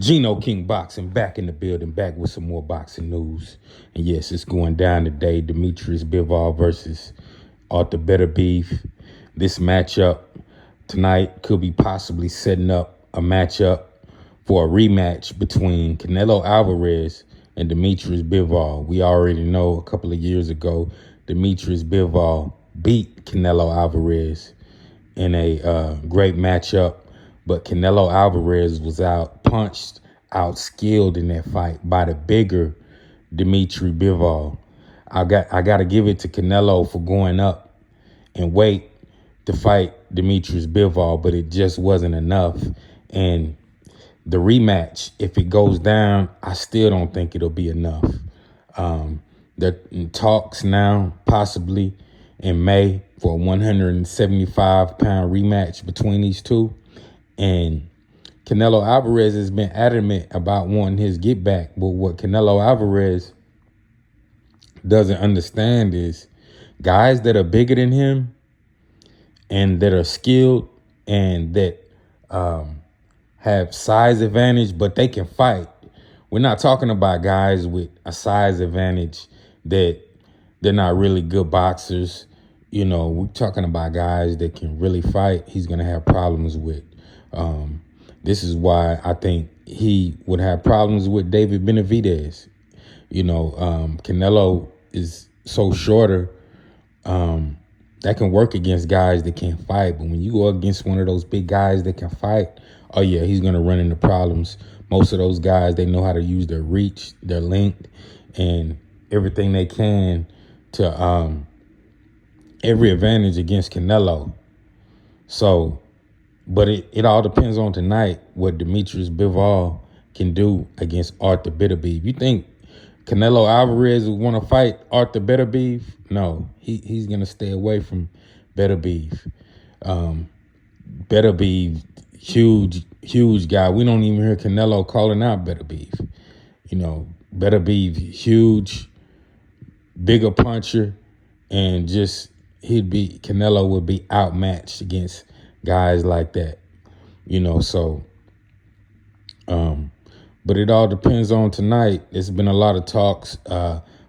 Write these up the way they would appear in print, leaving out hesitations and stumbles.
Gino King Boxing back in the building, back with some more boxing news. And yes, it's going down today. Demetrius Bivol versus Arthur Better Beef. This matchup tonight could be possibly setting up a matchup for a rematch between Canelo Alvarez and Demetrius Bivol. We already know a couple of years ago, Demetrius Bivol beat Canelo Alvarez in a great matchup, but Canelo Alvarez was punched, out skilled in that fight by the bigger Dimitri Bivol. I got to give it to Canelo for going up and weight to fight Demetrius Bivol, but it just wasn't enough. And the rematch, if it goes down, I still don't think it'll be enough. They're in talks now, possibly in May, for a 175-pound rematch between these two. And Canelo Alvarez has been adamant about wanting his get back. But what Canelo Alvarez doesn't understand is guys that are bigger than him and that are skilled and that have size advantage, but they can fight. We're not talking about guys with a size advantage that they're not really good boxers. You know, we're talking about guys that can really fight. He's going to have problems with. This is why I think he would have problems with David Benavidez. You know, Canelo is so shorter that can work against guys that can't fight. But when you go against one of those big guys that can fight, oh, yeah, he's going to run into problems. Most of those guys, they know how to use their reach, their length, and everything they can to every advantage against Canelo. So, but it all depends on tonight what Demetrius Bivol can do against Arthur Beterbiev. You think Canelo Alvarez would want to fight Arthur Beterbiev? No, he's going to stay away from Beterbiev. Beterbiev, huge guy. We don't even hear Canelo calling out Beterbiev. You know, Beterbiev, huge, bigger puncher, and just Canelo would be outmatched against guys like that, you know. So, but it all depends on tonight. There's been a lot of talks,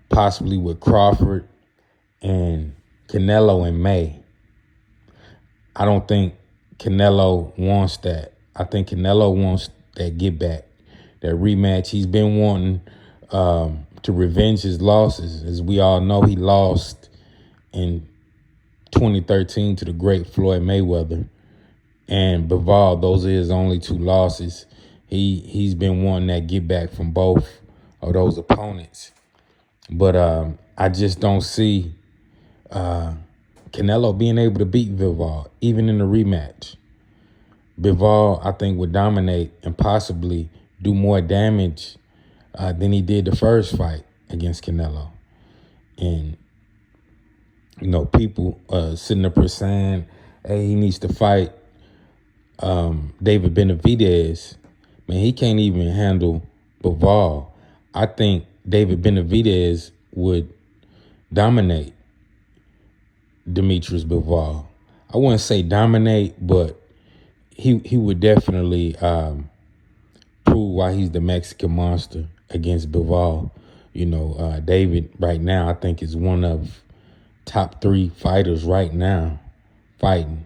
possibly with Crawford and Canelo in May. I don't think Canelo wants that. I think Canelo wants that get back, that rematch. He's been wanting to revenge his losses. As we all know, he lost in 2013 to the great Floyd Mayweather. And Bivol, those are his only two losses. He's been wanting that get back from both of those opponents. But I just don't see Canelo being able to beat Bivol, even in the rematch. Bivol, I think, would dominate and possibly do more damage than he did the first fight against Canelo. And, you know, people sitting up here saying, hey, he needs to fight David Benavidez. Man, he can't even handle Bivol. I think David Benavidez would dominate Demetrius Bivol. I wouldn't say dominate, but he would definitely prove why he's the Mexican monster against Bivol. You know, David right now, I think, is one of top 3 fighters right now fighting.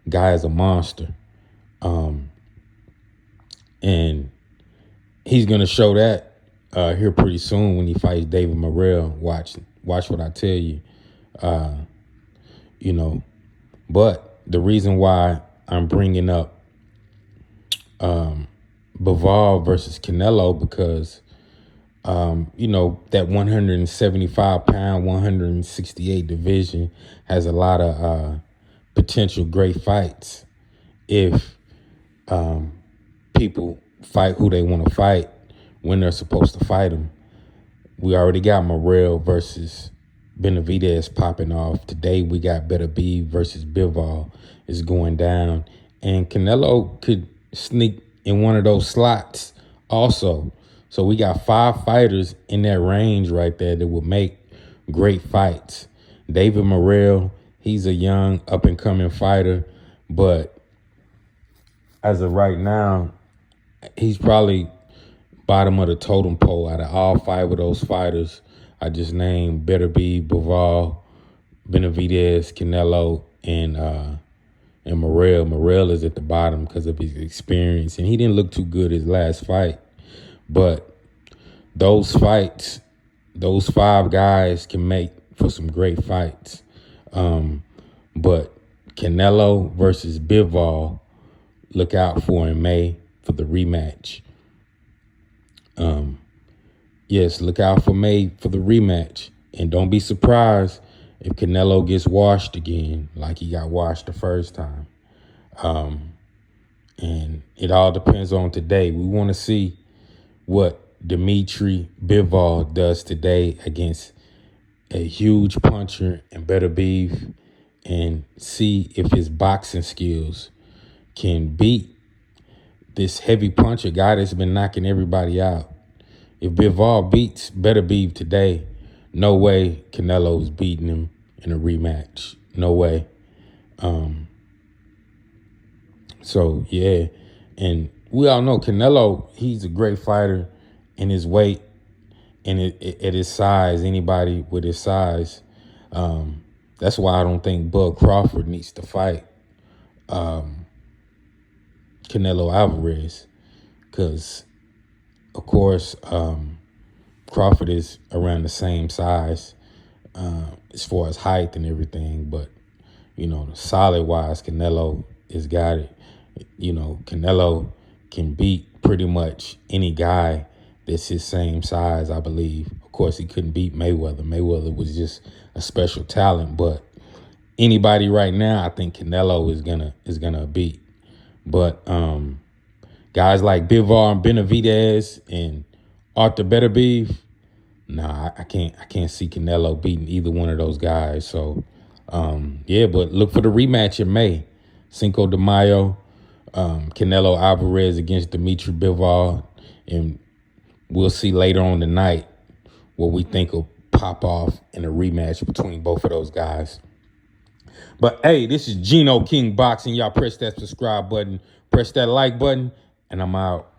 Guy is a monster. And he's going to show that here pretty soon when he fights David Morrell. Watch what I tell you. You know, but the reason why I'm bringing up Bivol versus Canelo, because, you know, that 175-pound, 168 division has a lot of potential great fights if people fight who they want to fight when they're supposed to fight them. We already got Morrell versus Benavidez popping off. Today we got Beterbiev versus Bivol is going down. And Canelo could sneak in one of those slots also. So we got 5 fighters in that range right there that would make great fights. David Morrell, he's a young up-and-coming fighter, but as of right now, he's probably bottom of the totem pole out of all five of those fighters I just named. Beterbiev, Bivol, Benavidez, Canelo, and Morrell. Morrell is at the bottom because of his experience, and he didn't look too good his last fight. But those fights, those five guys can make for some great fights. But Canelo versus Bivol, look out for in May for the rematch. Yes, look out for May for the rematch. And don't be surprised if Canelo gets washed again like he got washed the first time. And it all depends on today. We want to see what Dimitri Bivol does today against a huge puncher and Beterbiev, and see if his boxing skills can beat this heavy puncher guy that's been knocking everybody out. If Bivol beats Beterbiev today, no way Canelo's beating him in a rematch. No way. So, yeah. And we all know Canelo, he's a great fighter in his weight and at his size. Anybody with his size. That's why I don't think Bud Crawford needs to fight Canelo Alvarez. Because, of course, Crawford is around the same size as far as height and everything. But, you know, solid-wise, Canelo has got it. You know, Canelo can beat pretty much any guy that's his same size, I believe. Of course, he couldn't beat Mayweather. Mayweather was just a special talent. But anybody right now, I think Canelo is gonna beat. But guys like Bivol and Benavidez and Arthur Beterbiev, nah, I can't see Canelo beating either one of those guys. So yeah, but look for the rematch in May. Cinco de Mayo, Canelo Alvarez against Dimitri Bivol, and we'll see later on tonight what we think will pop off in a rematch between both of those guys. But hey, this is Gino King Boxing. Y'all press that subscribe button, press that like button, and I'm out.